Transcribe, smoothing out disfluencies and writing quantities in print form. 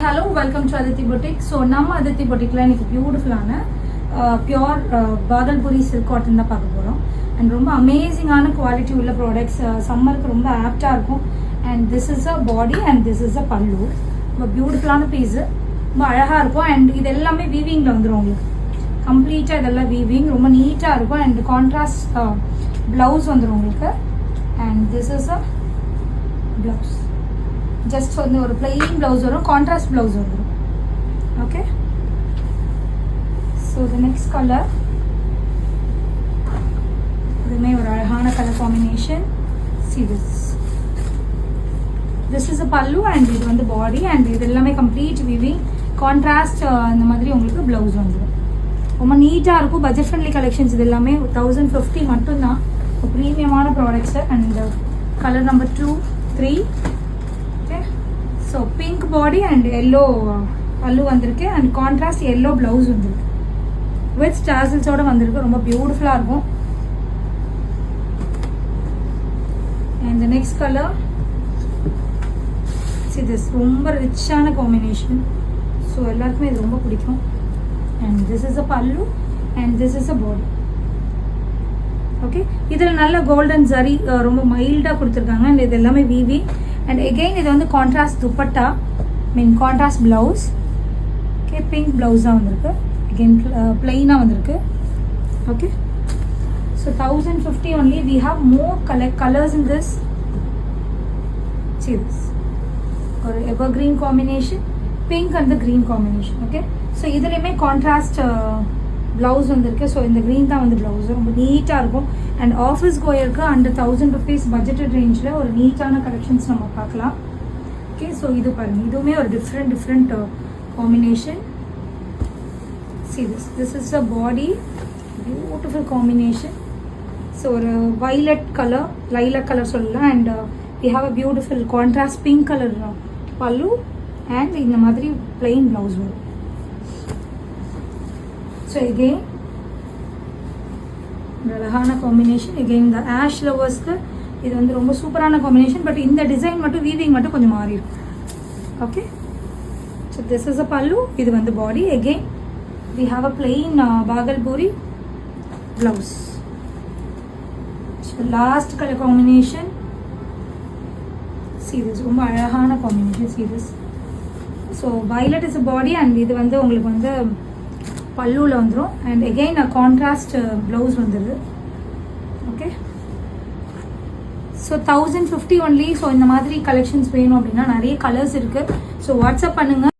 Hello, welcome to Aditi Boutique. So, நம்ம Aditi Boutiqueல இன்னைக்கு பியூட்டிஃபுல்லான பியூர் பாகல்புரி சில்க் காட்டன் தான் பார்க்க போகிறோம். அண்ட் ரொம்ப அமேசிங்கான குவாலிட்டி உள்ள ப்ராடக்ட்ஸ் சம்மருக்கு ரொம்ப ஆப்டாக இருக்கும். And this is a body and this is a பல்லு. ரொம்ப பியூட்டிஃபுல்லான பீஸு, ரொம்ப அழகாக இருக்கும். அண்ட் இது எல்லாமே வீவிங்கில் வந்துடும் உங்களுக்கு. கம்ப்ளீட்டாக இதெல்லாம் வீவிங் ரொம்ப நீட்டாக இருக்கும். அண்ட் கான்ட்ராஸ்ட் ப்ளவுஸ் வந்துடும் உங்களுக்கு. And this is a blouse. Just வந்து ஒரு பிளெயின் ப்ளவுஸ் வரும், கான்ட்ராஸ்ட் ப்ளவுஸ் வந்துடும். Okay, so the next colour இதுவுமே ஒரு அழகான colour combination. See this is a பல்லு அண்ட் இது வந்து பாடி. அண்ட் இது எல்லாமே கம்ப்ளீட் வீவிங் கான்ட்ராஸ்ட் இந்த மாதிரி உங்களுக்கு ப்ளவுஸ் வந்துடும். ரொம்ப நீட்டாக இருக்கும். பட்ஜெட் ஃப்ரெண்ட்லி கலெக்ஷன்ஸ் இது எல்லாமே 1050 மட்டும்தான். ப்ரீமியமான products. And colour number 2, 3. So pink body and yellow pallu வந்திருக்கு. அண்ட் கான்ட்ராஸ்ட் எல்லோ ப்ளவுஸ் வந்திருக்கு. வித் டாசல்ஸோட வந்திருக்கு. ரொம்ப பியூட்டிஃபுல்லாக இருக்கும். அண்ட் நெக்ஸ்ட் கலர் திஸ் ரொம்ப ரிச்சான காம்பினேஷன். ஸோ எல்லாருக்குமே இது ரொம்ப பிடிக்கும். அண்ட் திஸ் இஸ் அ பல்லு and this is a body. Okay, இதில் நல்ல கோல்டன் ஜரி ரொம்ப மைல்டாக கொடுத்துருக்காங்க. அண்ட் இது எல்லாமே வீவி. அண்ட் எகெயின் இது வந்து contrast dupatta, contrast blouse. Okay, pink blouse தான் வந்திருக்கு. எகெயின் பிளெயினாக வந்திருக்கு. Okay, so 1050 only. We have more colours in this. ஒரு evergreen combination, pink and green combination. Okay, so இதுலேயுமே கான்ட்ராஸ்ட் ப்ளவுஸ் வந்திருக்கு. ஸோ இந்த க்ரீன் தான் வந்து ப்ளவுஸ் ரொம்ப நீட்டாக இருக்கும். அண்ட் ஆஃபீஸ் கோயருக்கு அண்டர் 1000 rupees பட்ஜெட்டட் ரேஞ்சில் ஒரு நீட்டான கலெக்ஷன்ஸ் நம்ம பார்க்கலாம். ஓகே, ஸோ இது பாருங்கள், இதுவுமே ஒரு different combination. See this is a body, beautiful combination. So ஒரு வைலட் கலர், லைலக் கலர் சொல்லலாம். And we have a beautiful contrast pink colour pallu. And இந்த மாதிரி பிளெயின் ப்ளவுஸ் வரும். ஸோ எகெயின் அழகான காம்பினேஷன். எகெயின் இந்த ஆஷ் லவர்ஸ்க்கு இது வந்து ரொம்ப சூப்பரான காம்பினேஷன். பட் இந்த டிசைன் மட்டும் வீவிங் மட்டும் கொஞ்சம் மாறி இருக்கும். Okay, so this is a pallu, இது வந்து body. Again we have a plain Bhagalpuri blouse. So last colour combination. Serious ரொம்ப அழகான combination. Serious. So violet is a body and இது வந்து உங்களுக்கு வந்து பல்லுவில் வந்துடும். அண்ட் எகெயின் கான்ட்ராஸ்ட் ப்ளவுஸ் வந்துடுது. Okay, so 1050 only. ஸோ இந்த மாதிரி கலெக்ஷன்ஸ் வேணும் அப்படின்னா நிறைய கலர்ஸ் இருக்குது. ஸோ வாட்ஸ்அப் பண்ணுங்கள்.